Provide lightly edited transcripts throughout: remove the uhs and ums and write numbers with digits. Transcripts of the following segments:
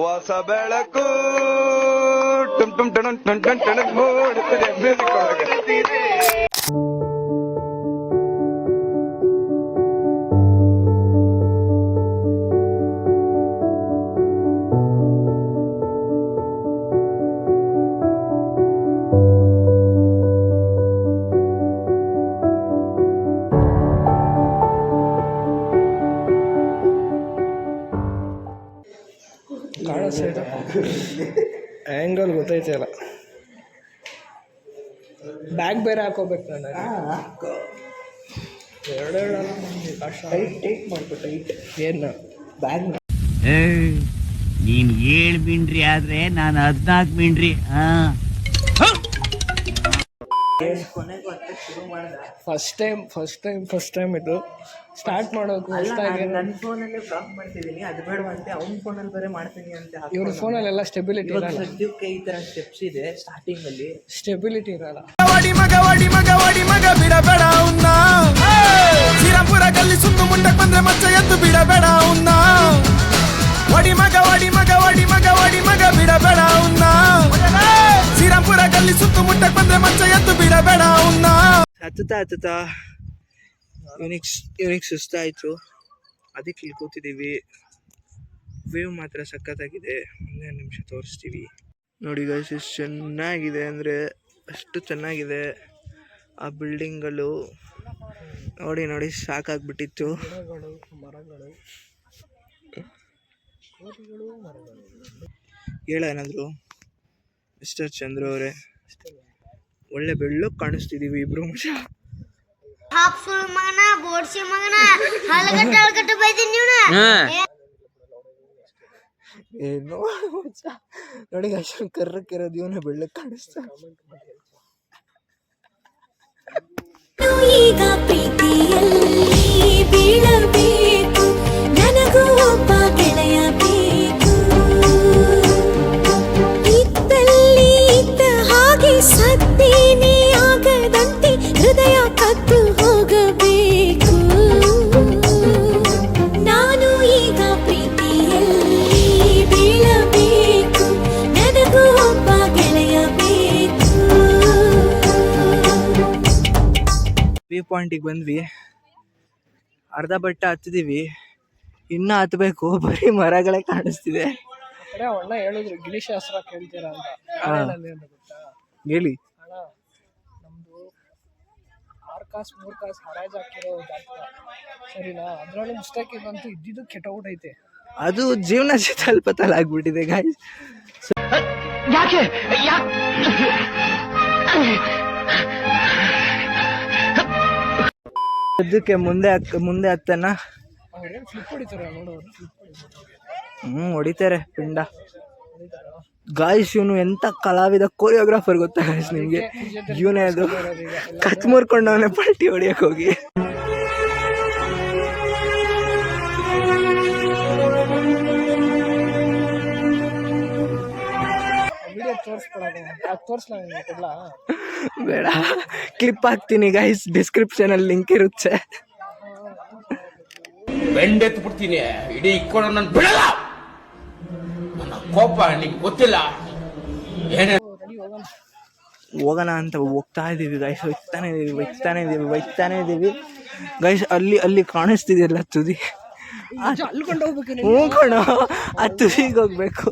ಹೊಸ ಬೆಳಕು ಟುಮ್ ಟುಮ್ ಟಣ್ ಟಣ್ ಟಣ್ ಟಣ್ ಮೂಡುತ್ತದೆ ಮ್ಯೂಸಿಕ್ ಒಳಗೆ. ಆ್ಯಂಗಲ್ ಗೊತ್ತೈತೆ ಅಲ್ಲ. ಬ್ಯಾಗ್ ಬೇರೆ ಹಾಕೋಬೇಕು ನಾನು. ಎರಡು ಟೈಟ್ ಮಾಡ್ಕೊ ಟೈಟ್. ಏನು ಬ್ಯಾಗ್ ನೀನು 7 ಮಿಂಡ್ರಿ ಆದರೆ ನಾನು 14 ಮಿಂಡ್ರಿ. ಫಸ್ಟ್ ಟೈಮ್ ಇದು ಸ್ಟಾರ್ಟ್ ಮಾಡೋಕು. ನನ್ನ ಫೋನಲ್ಲೇ ಬ್ಲಾಕ್ ಮಾಡ್ತಿದ್ದೀನಿ, ಅದು ಬೇಡವಂತೆ. ಅವ್ನ ಫೋನಲ್ಲಿ ಬೇರೆ ಮಾಡ್ತೀನಿ ಅಂತ. ಇವ್ರ ಫೋನಲ್ಲೆಲ್ಲ ಸ್ಟೆಬಿಲಿಟಿ ಇರಲ್ಲ. ಸದ್ಯಕ್ಕೆ ಈ ಥರ ಸ್ಟೆಪ್ಸ್ ಇದೆ ಸ್ಟಾರ್ಟಿಂಗಲ್ಲಿ, ಸ್ಟೆಬಿಲಿಟಿ ಇರಲ್ಲ. ಮಗ ಬಿಡಬೇಡ ಅವನ್ನ, ಶ್ರೀರಾಮ್ಪುರ ಗಲ್ಲಿ ಸುತ್ತು ಮುಂಡಕ್ ಬಂದ್ರೆ ಮಚ್ಚ ಎದ್ದು ಬಿಡಬೇಡ ಅವನ್ನ. ಒಡಿ ಮಗ ಬಿಡಬೇಡ ಅವನ್ನ, ಶ್ರೀರಾಮ್ಪುರ ಗಲ್ಲಿ ಸುತ್ತು ಮುಂಡಕ್ ಬಂದ್ರೆ ಮಚ್ಚ ಎದ್ದು ಬಿಡಬೇಡ ಅವನ್ನ. ಹತ್ತುತ್ತಾ ಇವನಿಗೆ ಸುಸ್ತಾಯಿತು, ಅದಕ್ಕೆ ಇಲ್ಲಿ ಕೂತಿದ್ದೀವಿ. ವೇವ್ ಮಾತ್ರ ಸಖತ್ತಾಗಿದೆ. ಒಂದೇ ನಿಮಿಷ ತೋರಿಸ್ತೀವಿ ನೋಡಿ ಗೈಸ್. ಎಷ್ಟು ಚೆನ್ನಾಗಿದೆ ಅಂದರೆ ಅಷ್ಟು ಚೆನ್ನಾಗಿದೆ ಆ ಬಿಲ್ಡಿಂಗ್ಗಳು. ನೋಡಿ ಸಾಕಾಗ್ಬಿಟ್ಟಿತ್ತು. ಹೇಳ ಏನಾದ್ರು ಮಿಸ್ಟರ್ ಚಂದ್ರು ಅವರೇ, ಒಳ್ಳೆ ಬೆಳ್ಳಗೆ ಕಾಣಿಸ್ತಿದ್ದೀವಿ ಇಬ್ರು. ಏನೋ ನೋಡಿ ಅಷ್ಟೊಂದು ಕರ್ರಕ್ಕಿರೋದು, ಇವನೇ ಬೆಳ್ಳಗೆ ಕಾಣಿಸ್ತಾ. ಈಗ ಪ್ರೀತಿಯಲ್ಲಿ ಬೀಳಬೇಕು, ನನಗೂ ಒಬ್ಬ ಗೆಳೆಯ ಬೇಕು. ಇದ್ದಲ್ಲಿ ಇದ್ದ ಹಾಗೆ ಸತ್ತೇನೆ ಆಗದಂತೆ ಹೃದಯ ಕದ್ದು ಹೋಗಬೇಕು. ನಾನು ಈಗ ಪ್ರೀತಿಯಲ್ಲಿ ಬೀಳಬೇಕು, ನನಗೂ ಒಬ್ಬ ಗೆಳೆಯ ಬೇಕು. ವ್ಯೂ ಪಾಯಿಂಟಿಗೆ ಬಂದ್ವಿ, ಅರ್ಧ ಬಟ್ಟ ಹತ್ತಿದೀವಿ, ಇನ್ನೂ ಹತ್ತಬೇಕು. ಬರೀ ಮರಗಳೇ ಕಾಣಿಸ್ತಿದೆ. ಅಣ್ಣ ಹೇಳಿದ್ರು ಗಿಳಿಶಾಸ್ತ್ರ ಕೇಳ್ತೀರಾ ಅಂತ. ಹೇಳಿ ಅಣ್ಣ, ನಮ್ದು 6 ಕಾಸು 3 ಕಾಸು ಹರಾಜ್ ಹಾಕಿರೋ ಜಾಗ ಸರಿನಾ? ಅದ್ರಲ್ಲಿ ಮಿಸ್ಟೇಕ್ ಇದಂತೂ ಇದ್ದಿದ್ದು ಕೆಟ್ಟೋಗ್ಬಿಟ್ಟೈತೆ. ಅದು ಜೀವನ ಸ್ವಲ್ಪ ಆಗ್ಬಿಟ್ಟಿದೆ ಗಾಯ್ಸ್. ಯಾಕೆ ಅದಕ್ಕೆ ಮುಂದೆ ಹತ್ತನ ಫ್ಲಿಪ್ ಹೊಡಿತಾರೆ ನೋಡೋರು. ಹೊಡಿತಾರೆ ಪಿಂಡ. ಗಾಯ್ಸ್ ಇವನು ಎಂತ ಕಲಾವಿದ, ಕೋರಿಯೋಗ್ರಾಫರ್ ಗೊತ್ತಾ ಗಾಯ್ಸ್ ನಿಮ್ಗೆ? ಇವನೇ ಅದು ಕಚ್ ಮುರ್ಕೊಂಡವನೇ ಪಲ್ಟಿ ಹೊಡಿಯಕ್ ಹೋಗಿ. ಬೇಡ, ಕ್ಲಿಪ್ ಹಾಕ್ತೀನಿ ಗೈಸ್, ಡಿಸ್ಕ್ರಿಪ್ಷನ್ ಅಲ್ಲಿ ಲಿಂಕ್ ಇರುತ್ತೆ. ಬೆಂಡೆತ್ತು ಬಿಡ್ತೀನಿ, ಇಡೀ ಇಕ್ಕೊಂಡು ನನ್ನ ಬಿಡಲ್ಲ. ನನ್ನ ಕೋಪ ನಿಮ್ಗೆ ಗೊತ್ತಿಲ್ಲ. ಏನೇ ಹೋಗೋಣ ಅಂತ ಹೋಗ್ತಾ ಇದೀವಿ ಗೈಸ್. ಹೋಗ್ತಾನೆ ಇದೀವಿ ಗೈಸ್. ಅಲ್ಲಿ ಕಾಣಿಸ್ತಿದೆಯಲ್ಲ ತುದಿ, ಹ್ಞೂ ಕಣೋ, ಆ ತುದಿಗೆ ಹೋಗ್ಬೇಕು.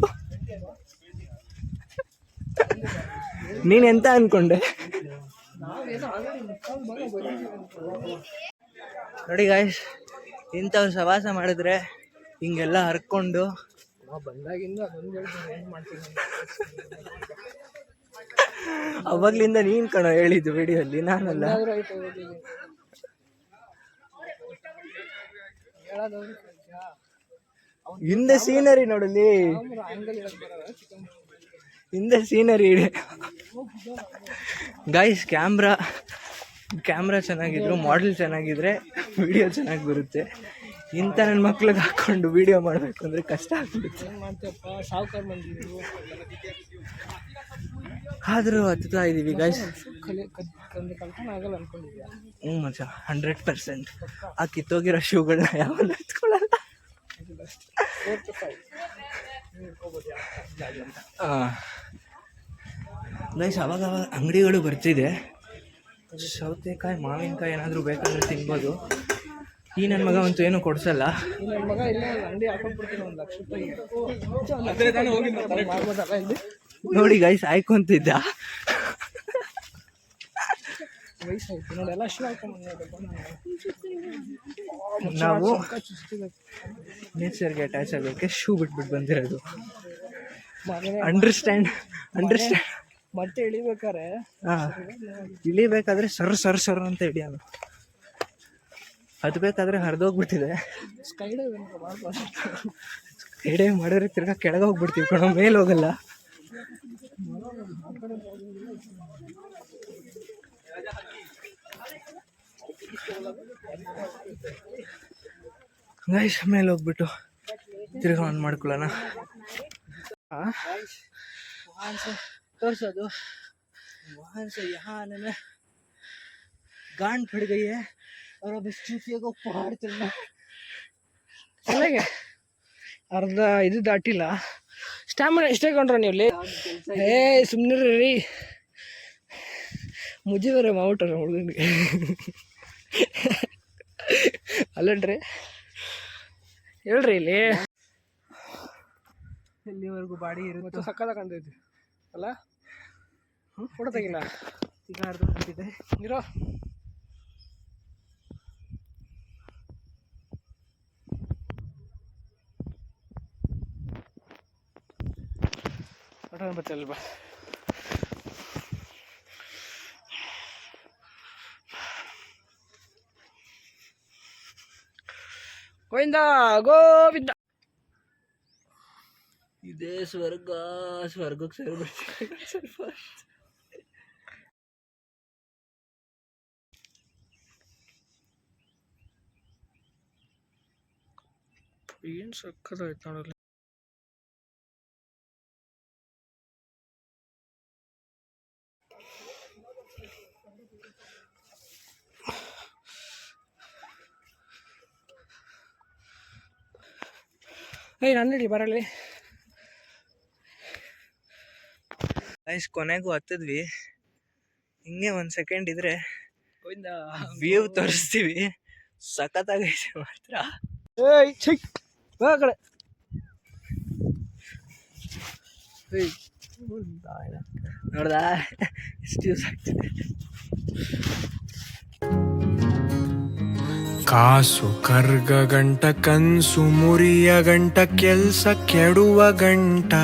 ನೀನ್ ಎಂತ ಅನ್ಕೊಂಡೆ? ನೋಡಿ ಗಾಯ್ಸ್, ಇಂಥವ್ರು ಸವಾಸ ಮಾಡಿದ್ರೆ ಹಿಂಗೆಲ್ಲ ಹರ್ಕೊಂಡು ಅವಾಗ್ಲಿಂದ ನೀನ್ ಕಣೋ ಹೇಳಿದ್ದು ವಿಡಿಯೋಲ್ಲಿ, ನಾನಲ್ಲ. ಹಿಂದೆ ಸೀನರಿ ನೋಡಲಿ, ಹಿಂದೆ ಸೀನರಿ ಇದೆ ಗಾಯ್ಸ್. ಕ್ಯಾಮ್ರಾ ಚೆನ್ನಾಗಿದ್ರು, ಮಾಡೆಲ್ ಚೆನ್ನಾಗಿದ್ರೆ ವಿಡಿಯೋ ಚೆನ್ನಾಗಿ ಬರುತ್ತೆ. ಇಂಥ ನನ್ನ ಮಕ್ಳಿಗೆ ಹಾಕೊಂಡು ವಿಡಿಯೋ ಮಾಡಬೇಕು ಅಂದರೆ ಕಷ್ಟ ಆಗ್ಬಿಡುತ್ತೆ. ಆದರೂ ಹತ್ತುತ್ತಾ ಇದ್ದೀವಿ ಗೈಸ್. ಹ್ಞೂ ಮಚ್ಚ, 100%. ಆ ಕಿತ್ತೋಗಿರೋ ಶೂಗಳನ್ನ ಯಾವನ್ನ ಹತ್ಕೊಳ್ಳಲ್ಲ. 4 to 5 ಹಿಡ್ಕೋಬೋದು ಯಾವ ಜಾಗ ಅಂತ. ಗೈಸ್ ಅವಾಗ ಅಂಗಡಿಗಳು ಬರ್ತಿದೆ, ಸೌತೆಕಾಯಿ ಮಾವಿನಕಾಯಿ ಏನಾದರೂ ಬೇಕಾದ್ರೆ ತಿನ್ಬೋದು. ಈ ನನ್ನ ಮಗ ಅಂತೂ ಏನೂ ಕೊಡ್ಸಲ್ಲ. ಈ ನನ್ನ ಮಗ ಇಲ್ಲೇ ಅಂಗಡಿ ಹಾಕೊಂಡ್ಬಿಡ್ತೀನಿ 1 ಲಕ್ಷ ರೂಪಾಯಿ ಮಾಡ್ಬೋದಲ್ಲ ಇಲ್ಲಿ. ನೋಡಿ ಗೈಸ್ ಆಯ್ಕೊಂತಿದ್ದ. ವಯಸ್ಸಾಯ್ತು ನೋಡಿ ಎಲ್ಲ ಶೂ ಹಾಕೊಂಡು ನಾವು ನೇಚರ್ಗೆ ಅಟ್ಯಾಚ್ ಆಗೋಕ್ಕೆ ಶೂ ಬಿಟ್ಬಿಟ್ಟು ಬಂದಿರೋದು. ಅಂಡರ್ಸ್ಟ್ಯಾಂಡ್. ಮತ್ತೆ ಇಳಿಬೇಕಾರೆ ಇಳಿಬೇಕಾದ್ರೆ ಸರ್ ಅಂತ ಹಿಡಿಯೋಣ. ಅದು ಬೇಕಾದ್ರೆ ಹರಿದೋಗ್ಬಿಟ್ಟಿದೆ. ಸ್ಕೈ ಡೈವ್ ಮಾಡ್ಬೋದು. ಸ್ಕೈ ಡೈವ್ ಮಾಡಿದ್ರೆ ತಿರ್ಗಾ ಕೆಳಗೆ ಹೋಗ್ಬಿಡ್ತೀವಿ ಕಣೋ, ಮೇಲೆ ಹೋಗಲ್ಲ. ಗೈಸ್ ಮೇಲೆ ಹೋಗ್ಬಿಟ್ಟು ತಿರ್ಗಾ ಆನ್ ಮಾಡ್ಕೊಳ್ಳೋಣ. तोर्सो वहाँ से यहाँ आने में गांड फट गई है और अब इस चूतिया को पहाड़ चलना ಚೆನ್ನಾಗೆ ಅರ್ಧ ಇದು ದಾಟಿಲ್ಲ. ಸ್ಟ್ಯಾಮಿನಾ ಎಷ್ಟೇ ಕೊಂಡ್ರ ನೀವು ಇಲ್ಲಿ? ಸುಮ್ಮನೆ ರೀ ಮುಜಿದಾರೆ ಮಾಡ್ಬಿಟ್ಟಾರ ಹುಡುಗನಿಗೆ. ಅಲ್ಲನ್ರಿ ಹೇಳ್ರಿ ಇಲ್ಲಿ ಇಲ್ಲಿವರೆಗೂ ಬಾಡಿ ಇರುತ್ತೆ. ಸಕ್ಕದ ಕಂಡೈತಿ ಅಲ್ಲ? ಫೋಟೋ ತೆಗಿಲ್ಲ ಈಗ ಅರ್ಧಬಿಟ್ಟಿದೆ ಇರೋ. ಫೋಟೋ ಬರ್ತಲ್ವಾ? ಗೋವಿಂದ ಗೋವಿಂದ. ಇದೇ ಸ್ವರ್ಗಕ್ಕೆ ಸೇರ್ಬಿಡ್ತೀವಿ. ಏನು ಸಕ್ಕದಾಯ್ತು ನೋಡಲ್ಲಿ. ನಾನು ನಡಿ ಬರಲಿ. ಗೈಸ್ ಕೊನೆಗೂ ಹತ್ತಿದ್ವಿ. ಹಿಂಗೆ 1 ಸೆಕೆಂಡ್ ಇದ್ರೆ ಗೋವಿಂದ ವ್ಯೂ ತೋರಿಸ್ತೀವಿ. ಸಖತ್ತಾಗೈತೆ ಮಾತ್ರ. ಏಯ್ ಛೈ ಬಾ ಕಡೆ. ನೋಡ್ದಾ ಎಷ್ಟು ಯೂಸ್ ಆಗ್ತಿದೆ. ಕಾಸು ಕರ್ಗ ಗಂಟ, ಕನ್ಸು ಮುರಿಯ ಗಂಟ, ಕೆಲ್ಸ ಕೆಡುವ ಗಂಟ,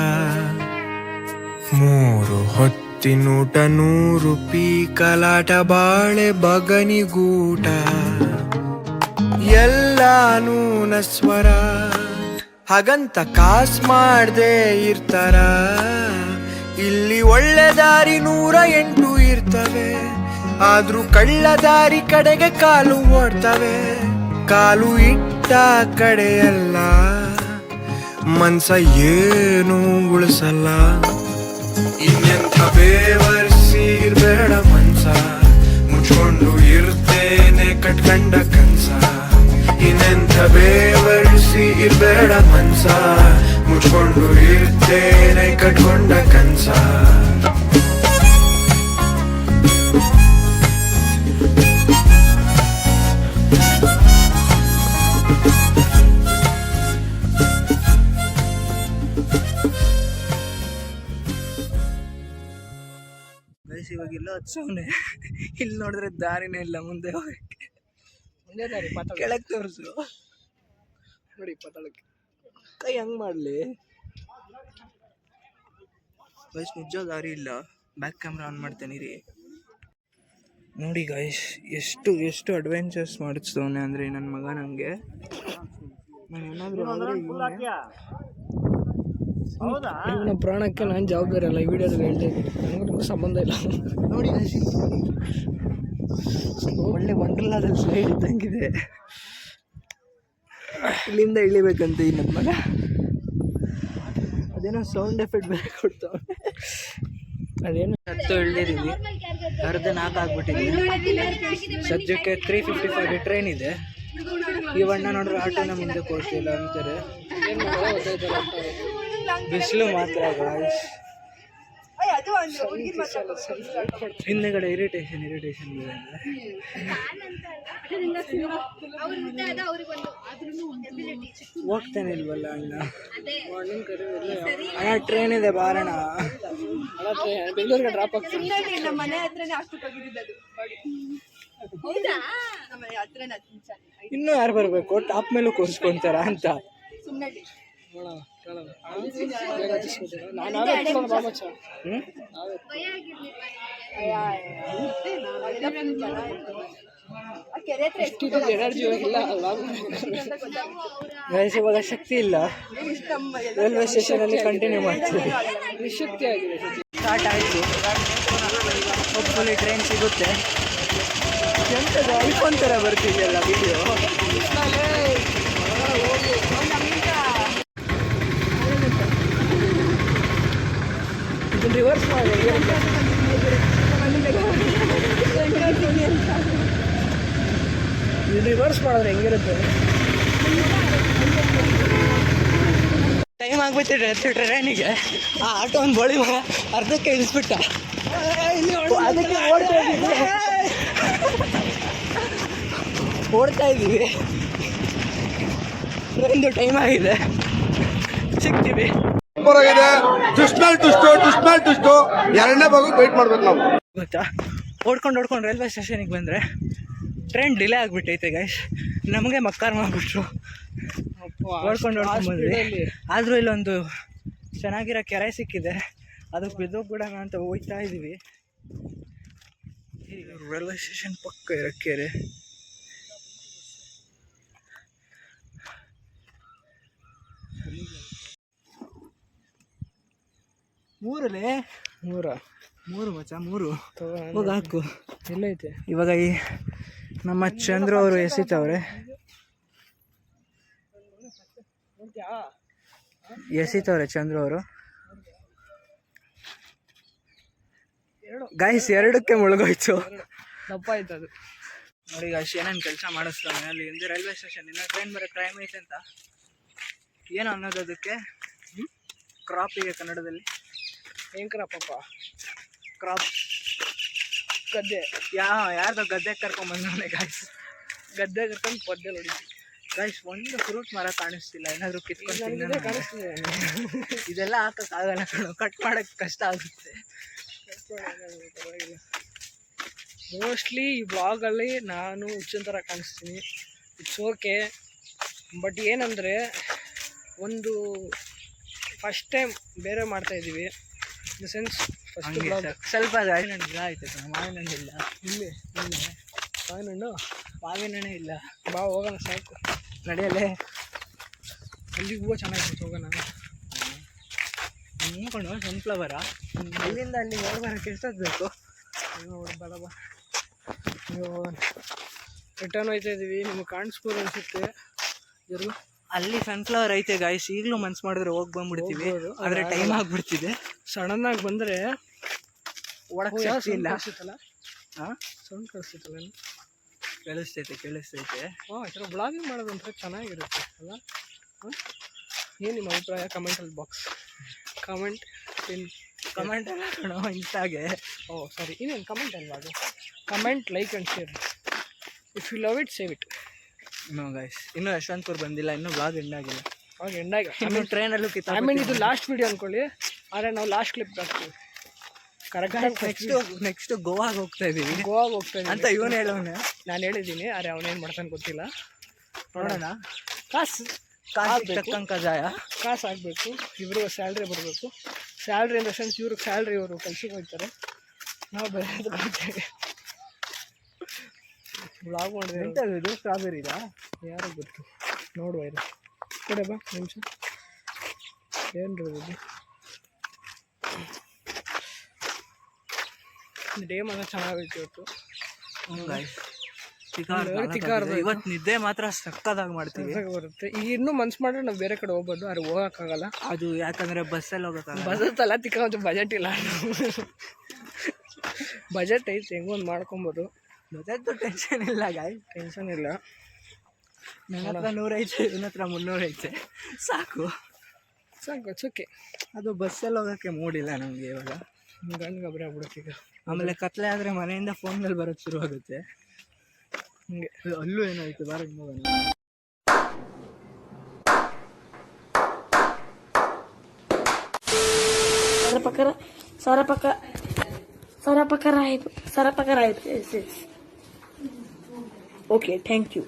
3 ಹೊತ್ತಿನೂಟ, 100 ಪೀಕಲಾಟ, ಬಾಳೆ ಬಗನಿಗೂಟ, ಎಲ್ಲಾನೂ ನಸ್ವರ. ಹಾಗಂತ ಕಾಸ್ ಮಾಡ್ದೆ ಇರ್ತಾರ, ಇಲ್ಲಿ ಒಳ್ಳೆ ದಾರಿ 108 ಇರ್ತವೆ. ಆದ್ರೂ ಕಳ್ಳ ದಾರಿ ಕಡೆಗೆ ಕಾಲು ಓಡ್ತವೆ. ಕಾಲು ಇಟ್ಟ ಕಡೆಯಲ್ಲ ಮನ್ಸ ಏನು ಉಳಿಸಲ್ಲ. ಇನ್ನೆಂಥ ಬೇವರ್ಸಿ ಇರ್ಬೇಡ ಮನ್ಸ, ಮುಚ್ಕೊಂಡು ಇರ್ತೇನೆ ಕಟ್ಕಂಡ ಕನ್ಸ. ಇನ್ನೆಂಥ ಬೇವರ್ಸಿ ಇರ್ಬೇಡ ಮನ್ಸ, ಮುಚ್ಕೊಂಡು ಇರ್ತೇನೆ ಕಟ್ಕೊಂಡ ಕನ್ಸ. ಇವಾಗೆಲ್ಲ ಹಚ್ಚವನೆ. ಇಲ್ಲಿ ನೋಡಿದ್ರೆ ದಾರಿನೇ ಇಲ್ಲ ಮುಂದೆ ಹೋಗಕ್ಕೆ. ಮುಂದೆ ದಾರಿ ಪಾತಾಳ ಕೆಳಗೆ ತೋರಿಸು ನೋಡಿ. ಪಾತಾಳಕ್ಕೆ ಕೈ ಹಂಗ್ ಮಾಡ್ಲಿ. ಗೈಸ್ ನಿಜ ದಾರಿ ಇಲ್ಲ. ಬ್ಯಾಕ್ ಕ್ಯಾಮ್ರಾ ಆನ್ ಮಾಡ್ತೇನೆ ರೀ. ನೋಡಿ ಗೈಸ್ ಎಷ್ಟು ಅಡ್ವೆಂಚರ್ಸ್ ಮಾಡಿಸ್ತವನೆ ಅಂದರೆ ನನ್ನ ಮಗ. ನನಗೆ ನಾನು ಏನಾದರೂ ಇವನ ಪ್ರಾಣಕ್ಕೆ ನಾನು ಜವಾಬ್ದಾರಿ ಅಲ್ಲ. ಈ ವಿಡಿಯೋದಲ್ಲಿ ಹೇಳ್ತಾ ಇದ್ದೀನಿ, ನನಗೆ ಸಂಬಂಧ ಇಲ್ಲ. ನೋಡಿ ಒಳ್ಳೆ ವಂಡರ್ಲಾದಲ್ಲಿ ಸ್ಲೈಡ್ ಇದ್ದಂಗಿದೆ. ಇಲ್ಲಿಂದ ಇಳಿಬೇಕಂತ ಈ ನನ್ನ ಮಗ. ಅದೇನೋ ಸೌಂಡ್ ಎಫೆಕ್ಟ್ ಬೇರೆ ಕೊಡ್ತಾವೆ. ಅದೇನು ಹತ್ತು ಇಳಿದಿದ್ದೀವಿ, ಅರ್ಧ 4 ಆಗ್ಬಿಟ್ಟಿದ್ದೀವಿ. ಸದ್ಯಕ್ಕೆ 3:55 ಟ್ರೈನ್ ಇದೆ. ಈ ಅಣ್ಣ ನೋಡ್ರೆ ಆಟೋನ ಮುಂದೆ ಕೊಡ್ತಿಲ್ಲ ಅಂತಾರೆ. ಬಿಸಿಲು ಮಾತ್ರ ಗಾಯ್ಸ್. ಹಿಂದೆಗಡೆ ಇರಿಟೇಷನ್ ಇದೆ ಹೋಗ್ತಾನೆ ಇಲ್ವಲ್ಲ ಅಣ್ಣ. ಅಣ್ಣ ಟ್ರೈನ್ ಇದೆ ಬಾರಣ. ಬೆಂಗಳೂರಿಗೆ ಡ್ರಾಪ್ ಆಗ್ತೀನಿ. ನಮ್ಮ ಮನೆ ಹತ್ರನೇ ಅಷ್ಟು ಹೋಗಿದ್ದು. ಇನ್ನೂ ಯಾರು ಬರ್ಬೇಕು ಟಾಪ್ ಮೇಲೂ ಕೂರಿಸ್ಕೊಂತಾರ ಅಂತ. ಎನರ್ಜಿ ಇಲ್ಲ ಇವಾಗ ಶಕ್ತಿ ಇಲ್ಲ. ರೈಲ್ವೆ ಸ್ಟೇಷನ್ ಅಲ್ಲಿ ಕಂಟಿನ್ಯೂ ಮಾಡ್ತೀವಿ. ನಿಶಕ್ತಿ ಆಗಿದೆ. ಸ್ಟಾರ್ಟ್ ಆಯಿತು. ಹೋಪ್ಫುಲಿ ಟ್ರೈನ್ ಸಿಗುತ್ತೆ. ಎಂತ ಐಫೋನ್ ಥರ ಬರ್ತಿದೆಯಲ್ಲ ವಿಡಿಯೋ. ಇದನ್ನು ರಿವರ್ಸ್ ಮಾಡಿ ರಿವರ್ಸ್ ಮಾಡಿದ್ರೆ ಹೆಂಗಿರುತ್ತೆ? ಟೈಮ್ ಆಗ್ಬಿಟ್ಟಿದ್ರೆ ಟ್ರೈನಿಗೆ. ಆ ಆಟೋ ಒಂದು ಬೋಳಿ ಮಗ ಅರ್ಧಕ್ಕೆ ಇಳಿಸ್ಬಿಟ್ಟ. ಅದಕ್ಕೆ ಓಡ್ತಾ ಇದ್ದೀವಿ. ಟ್ರೈನ್ದು ಟೈಮ್ ಆಗಿದೆ, ಸಿಗ್ತೀವಿ. ಟುಷ್ಟು ಎರಡನೇ ಭಾಗ ವೇಟ್ ಮಾಡ್ಬೇಕು ನಾವು. ಗೊತ್ತಾ, ಓಡ್ಕೊಂಡು ರೈಲ್ವೆ ಸ್ಟೇಷನಿಗೆ ಬಂದರೆ ಟ್ರೈನ್ ಡಿಲೇ ಆಗಿಬಿಟ್ಟೈತೆ ಗೈಸ್. ನಮಗೆ ಮಕ್ಕಾರ್ ಮಾಡಿಬಿಟ್ರು. ಓಡ್ಕೊಂಡು ಬಂದ್ವಿ. ಆದರೂ ಇಲ್ಲೊಂದು ಚೆನ್ನಾಗಿರೋ ಕೆರೆ ಸಿಕ್ಕಿದೆ, ಅದಕ್ಕೆ ಬಿದ್ದೋಗ್ಬಿಡೋಣ ಅಂತ ಹೋಗ್ತಾ ಇದ್ದೀವಿ. ಈಗ ರೈಲ್ವೆ ಸ್ಟೇಷನ್ ಪಕ್ಕ ಇರೋ ಕೆರೆ. ಮೂರು ಮಚ್ಚ ಮೂರು ಹೋಗಿ ಹಾಕು. ಎಲ್ಲೈತೆ ಇವಾಗ ಈ ನಮ್ಮ ಚಂದ್ರು ಅವರು ಎಸಿತವ್ರೆ. ಚಂದ್ರು ಅವರು ಗೈಸ್ ಎರಡಕ್ಕೆ ಮುಳುಗೋಯ್ತು. ದಪ್ಪ ಆಯ್ತು ಅದು. ನೋಡಿ ಗಾಯ್ಸ್ ಏನೇನು ಕೆಲಸ ಮಾಡಿಸ್ತಾನೆ ಅಲ್ಲಿ ಹಿಂದೆ ರೈಲ್ವೆ ಸ್ಟೇಷನ್. ಇನ್ನು ಟ್ರೈನ್ ಬರೋಕ್ಕೆ ಟೈಮ್ ಐತೆ ಅಂತ ಏನು ಅನ್ನೋದು ಅದಕ್ಕೆ ಕ್ರಾಪಿಗೆ ಕನ್ನಡದಲ್ಲಿ ಏನು ಕ್ರಾಪಪ್ಪ? ಕ್ರಾಪ್ ಗದ್ದೆ. ಯಾರ್ದು ಗದ್ದೆ ಕರ್ಕೊಂಬಂದವನೇ ಗಾಯ್ಸ್. ಗದ್ದೆ ಕರ್ಕೊಂಡು ಪದ್ದೆ ಹೊಡಿತೀವಿ ಗೈಸ್. ಒಂದು ಫ್ರೂಟ್ ಮರ ಕಾಣಿಸ್ತಿಲ್ಲ, ಏನಾದರೂ ಕಿತ್ಕೊಂಡು ಕಾಣಿಸ್ತಿದೆ. ಇದೆಲ್ಲ ಹಾಕೋಕ್ಕಾಗಲ್ಲ ಕಣೋ, ಕಟ್ ಮಾಡೋಕ್ಕೆ ಕಷ್ಟ ಆಗುತ್ತೆ. ಮೋಸ್ಟ್ಲಿ ಈ ಬ್ಲಾಗಲ್ಲಿ ನಾನು ಹುಚ್ಚಿನ ಥರ ಕಾಣಿಸ್ತೀನಿ. It's okay. ಬಟ್ ಏನಂದರೆ ಒಂದು ಫಸ್ಟ್ ಟೈಮ್ ಬೇರೆ ಮಾಡ್ತಾಯಿದ್ದೀವಿ. In the sense first blog ಸ್ವಲ್ಪ ಗಿಡ ಆಯ್ತು. ಮಾವಿನ ಹಣ್ಣಿಲ್ಲ ಇಲ್ಲಿ ಮಾವಿನ ಹಣ್ಣೇ ಇಲ್ಲ. ಬಾ ಹೋಗೋಣ, ಸಾಕು ನಡೆಯಲ್ಲೇ. ಅಲ್ಲಿ ಹೂವು ಚೆನ್ನಾಗಿತ್ತು, ಹೋಗೋಣ. ನೋಡ್ಕೊಂಡು ಸನ್ಫ್ಲವರಾ ಅಲ್ಲಿಂದ ಅಲ್ಲಿ ಹೋಗ್ಬರೋಕ್ಕೆ ಎಷ್ಟೊತ್ತು ಬೇಕು? ಬೇಡ ಬಾ, ರಿಟರ್ನ್ ಹೋಯ್ತಾ ಇದ್ದೀವಿ. ನಿಮ್ಗೆ ಕಾಣಿಸ್ಬೋದು ಅನಿಸುತ್ತೆ. ಅಲ್ಲಿ ಸನ್ಫ್ಲವರ್ ಐತೆ ಗಾಯ್ಸ್. ಈಗಲೂ ಮನ್ಸು ಮಾಡಿದ್ರೆ ಹೋಗಿ ಬಂದ್ಬಿಡ್ತೀವಿ, ಆದರೆ ಟೈಮ್ ಆಗಿಬಿಡ್ತಿದೆ. ಸಡನ್ನಾಗಿ ಬಂದರೆ ಓಡಕ್ಕೆ ಶಕ್ತಿ ಇಲ್ಲ. ಹಾಂ, ಸೌಂಡ್ ಕಳಿಸ್ತೈತಲ್ಲ. ಕೇಳಿಸ್ತೈತೆ. ಹಾಂ, ಈ ಥರ ಬ್ಲಾಗಿಂಗ್ ಮಾಡೋದಂದ್ರೆ ಚೆನ್ನಾಗಿರುತ್ತೆ ಅಲ್ಲ? ಹಾಂ, ಏನು ನಿಮ್ಮ ಅಭಿಪ್ರಾಯ? ಕಮೆಂಟಲ್ಲಿ ಬಾಕ್ಸ್ ಕಮೆಂಟ್ ಇನ್ಸ್ಟಾಗೆ. ಸಾರಿ, ಇನ್ನೇನು ಕಮೆಂಟ್ ಅಲ್ವಾ ಅದು? Comment, like and share. If you love it, save it. No guys, ಇನ್ನೂ ಯಶವಂತಪುರ ಬಂದಿಲ್ಲ, ಇನ್ನೂ ಬ್ಲಾಗ್ ಎಂಡಾಗಿಲ್ಲ. ಅವಾಗ ಎಂಡಾಗಿ ಇನ್ನೂ ಟ್ರೈನಲ್ಲೂ ಇದು ಲಾಸ್ಟ್ ವೀಡಿಯೋ ಅಂದ್ಕೊಳ್ಳಿ. ಆದರೆ ನಾವು ಲಾಸ್ಟ್ ಕ್ಲಿಪ್ ಹಾಕ್ತೀವಿ. ಕರೆಕ್ಟಾಗಿ ನೆಕ್ಸ್ಟ್ ಗೋವಾಗೆ ಹೋಗ್ತಾ ಇದ್ದೀವಿ. ಗೋವಾಗೆ ಹೋಗ್ತಾ ಇದ್ದೀವಿ ಅಂತ ಇವನು ಹೇಳೋನೆ. ನಾನು ಹೇಳಿದ್ದೀನಿ, ಆದರೆ ಅವನೇನು ಮಾಡ್ತಾನೆ ಗೊತ್ತಿಲ್ಲ. ನೋಡೋಣ. ಕಾಸು ಕಜಾಯ ಕಾಸು ಆಗಬೇಕು. ಇಬ್ಬರಿಗೂ ಸ್ಯಾಲ್ರಿ ಬರಬೇಕು. ಸ್ಯಾಲ್ರಿ ಇನ್ ದ ಸೆನ್ಸ್ ಇವ್ರಿಗೆ ಸ್ಯಾಲ್ರಿ, ಇವರು ಕೆಲ್ಸಕ್ಕೆ ಹೋಗ್ತಾರೆ, ನಾವು ಬೇರೆ ಹೋಗ್ತೇವೆ. ಬ್ಲಾಗ್ ಮಾಡಿದ್ರೆ ಇದು ಸ್ಟ್ರಾಬೆರಿದಾ ಯಾರು ಗೊತ್ತು, ನೋಡುವ ಇದು ಕಡೆ ಬಾ ನಿಮಿಷ. ಏನು ಇದು ಡೇ ಮಾತ್ರ ಚೆನ್ನಾಗೈತಿ ಇವತ್ತು. ಇವತ್ತು ನಿದ್ದೆ ಮಾತ್ರ ಸಕ್ಕದಾಗಿ ಮಾಡ್ತೀವಿ. ಬರುತ್ತೆ. ಈಗ ಇನ್ನೂ ಮನ್ಸು ಮಾಡಿದ್ರೆ ನಾವು ಬೇರೆ ಕಡೆ ಹೋಗ್ಬೋದು, ಆದರೆ ಹೋಗೋಕ್ಕಾಗಲ್ಲ. ಅದು ಯಾಕಂದರೆ ಬಸ್ಸಲ್ಲಿ ಹೋಗೋಕ್ಕಾಗಲ್ಲ. ಬಸ್ಸಲ್ಲ ತಿಕ್ಕೋದು, ಬಜೆಟ್ ಇಲ್ಲ. ಬಜೆಟ್ ಐತೆ, ಹೆಂಗೊಂದು ಮಾಡ್ಕೊಬೋದು. ಬಜೆಟ್ ಟೆನ್ಷನ್ ಇಲ್ಲ ಗಾಯ್, ಟೆನ್ಷನ್ ಇಲ್ಲ. ನನ್ನ ಹತ್ರ 100 ಐತೆ, ಇವನ ಹತ್ರ 300 ಐತೆ, ಸಾಕು. ಓಕೆ. ಅದು ಬಸ್ಸಲ್ಲಿ ಹೋಗೋಕ್ಕೆ ಮೂಡಿಲ್ಲ ನಮಗೆ ಇವಾಗ. ಗಂಡು ಗೊಬ್ಬರ ಆಗ್ಬಿಡುತ್ತೆ ಈಗ. ಆಮೇಲೆ ಕತ್ಲೆ ಆದರೆ ಮನೆಯಿಂದ ಫೋನಲ್ಲಿ ಬರೋಕ್ಕೆ ಶುರು ಆಗುತ್ತೆ. ಹಿಂಗೆ ಅಲ್ಲೂ ಏನಾಯ್ತು ಬಾರ ಹೋಗೋಣ. Sarapakara. Yes. Okay, thank you.